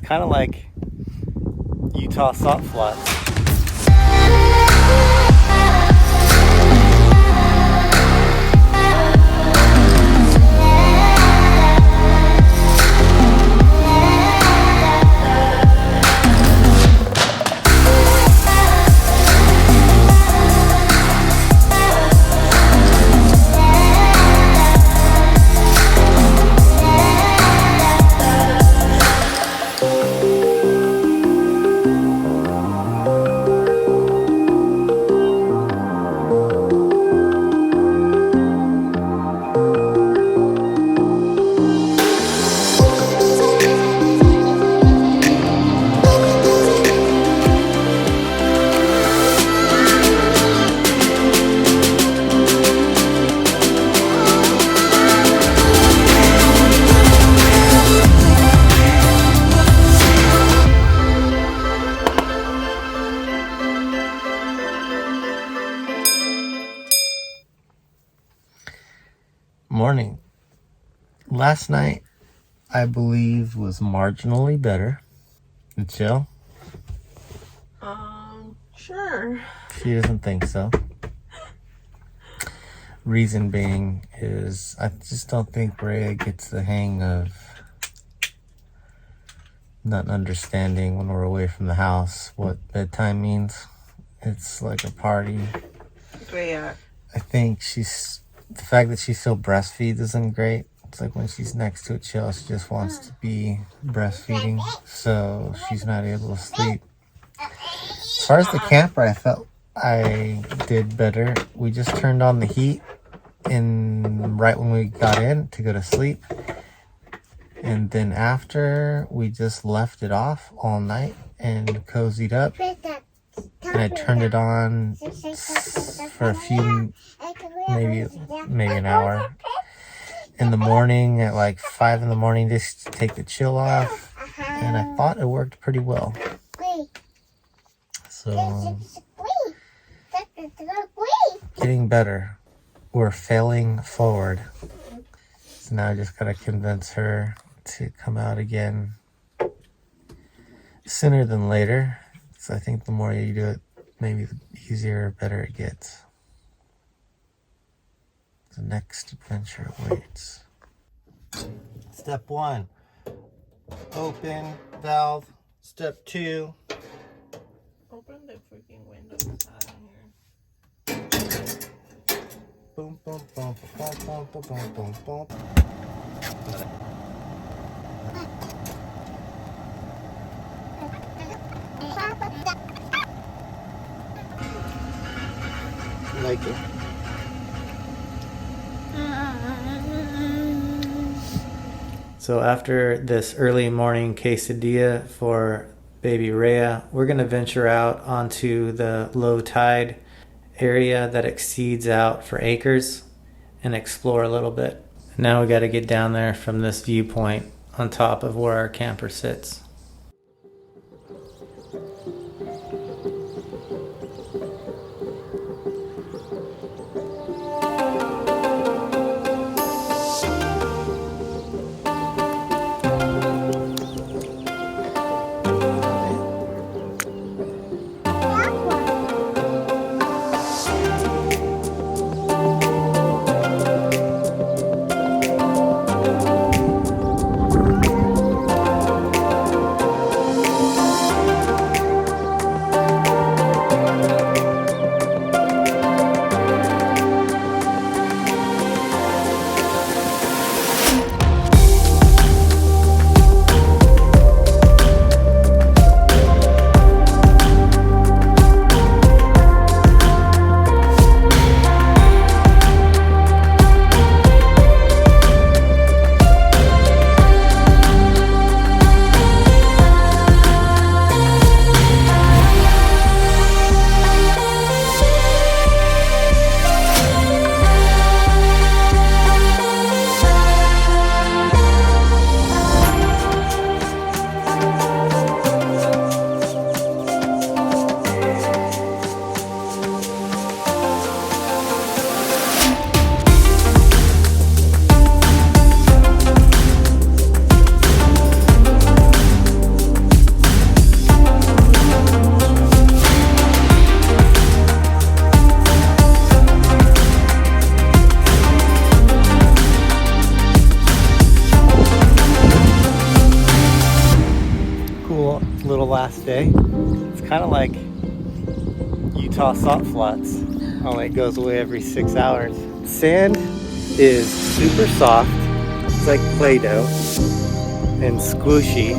kind of like Utah salt flats. Morning. Last night, I believe, was marginally better. IXCHEL? Sure. She doesn't think so. Reason being is I just don't think Rhea gets the hang of not understanding when we're away from the house what bedtime means. It's like a party. Yeah. I think the fact that she still breastfeeds isn't great. It's like when she's next to IXCHEL, she just wants to be breastfeeding, so she's not able to sleep. As far as the camper, I felt I did better. We just turned on the heat right when we got in to go to sleep, and then after we just left it off all night and cozied up, and I turned it on for a few, maybe an hour in the morning at like 5 in the morning just to take the chill off, and I thought it worked pretty well. So getting better. We're failing forward. So now I just gotta convince her to come out again sooner than later. So I think the more you do it, maybe the easier, better it gets. The next adventure awaits. Step 1, open valve. Step 2, Open the freaking windows out of here. boom, boom, boom, boom, boom, boom, boom, boom, boom. Like it. So after this early morning quesadilla for baby Rhea, we're going to venture out onto the low tide area that exceeds out for acres and explore a little bit. Now we got to get down there from this viewpoint on top of where our camper sits. It's kind of like Utah salt flats, only it goes away every 6 hours. Sand is super soft. It's like Play-Doh and squishy.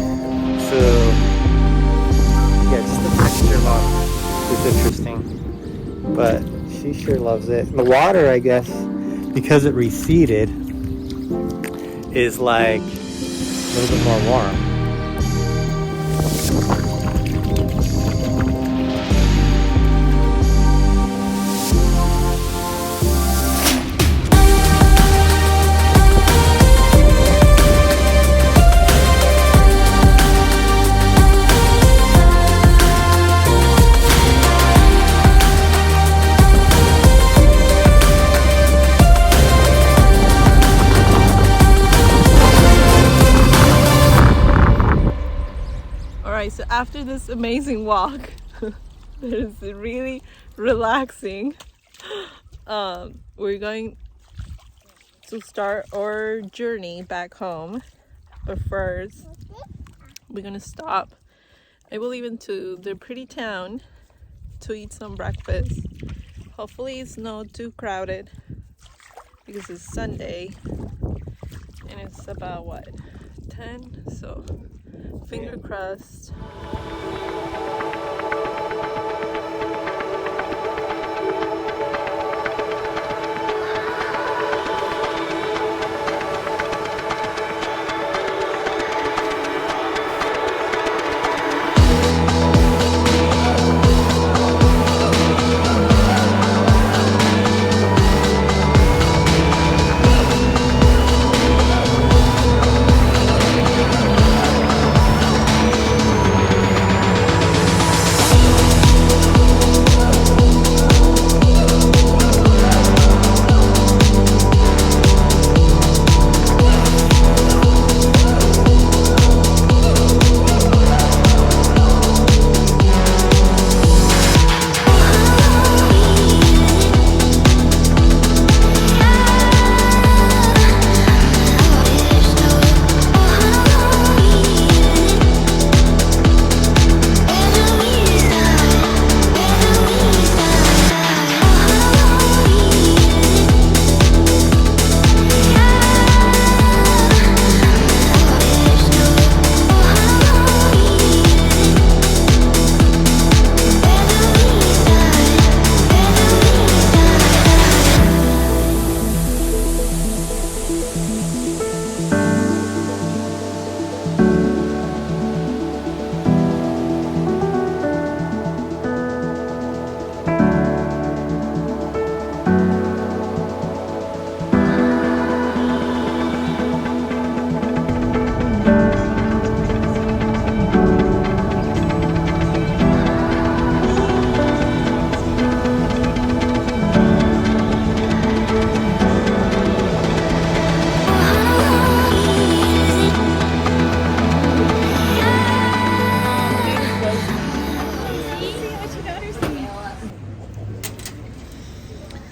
So yeah, just the texture is interesting. But she sure loves it. The water, I guess, because it receded, is like a little bit more warm. So after this amazing walk, that is really relaxing, we're going to start our journey back home. But first, we're gonna stop, I believe, into the pretty town to eat some breakfast. Hopefully it's not too crowded because it's Sunday and it's about what, 10? So finger crossed.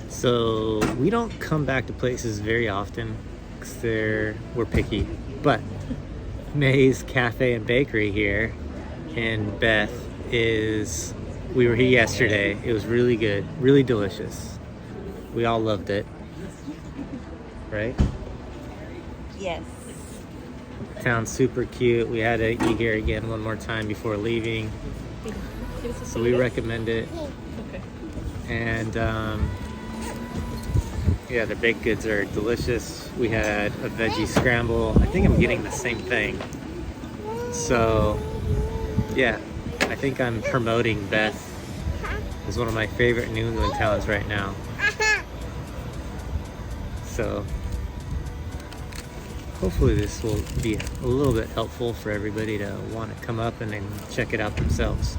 So we don't come back to places very often because we're picky. But May's Cafe and Bakery here in Beth we were here yesterday. It was really good, really delicious. We all loved it, right? Yes. Town's super cute. We had to eat here again one more time before leaving. So we recommend it. Okay. And yeah, the baked goods are delicious. We had a veggie scramble. I think I'm getting the same thing. So yeah, I think I'm promoting Beth as one of my favorite New England towns right now. So hopefully this will be a little bit helpful for everybody to want to come up and then check it out themselves.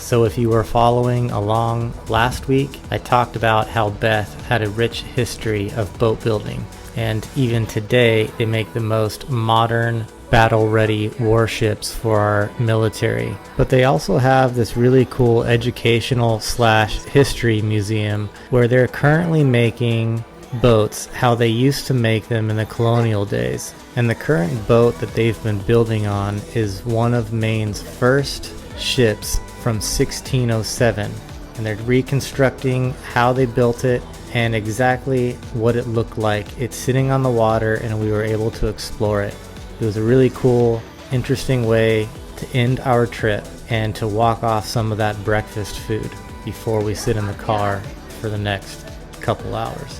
So if you were following along last week, I talked about how Beth had a rich history of boat building. And even today, they make the most modern, battle-ready warships for our military. But they also have this really cool educational / history museum where they're currently making boats how they used to make them in the colonial days. And the current boat that they've been building on is one of Maine's first ships from 1607. And they're reconstructing how they built it and exactly what it looked like. It's sitting on the water and we were able to explore it. It was a really cool, interesting way to end our trip and to walk off some of that breakfast food before we sit in the car for the next couple hours.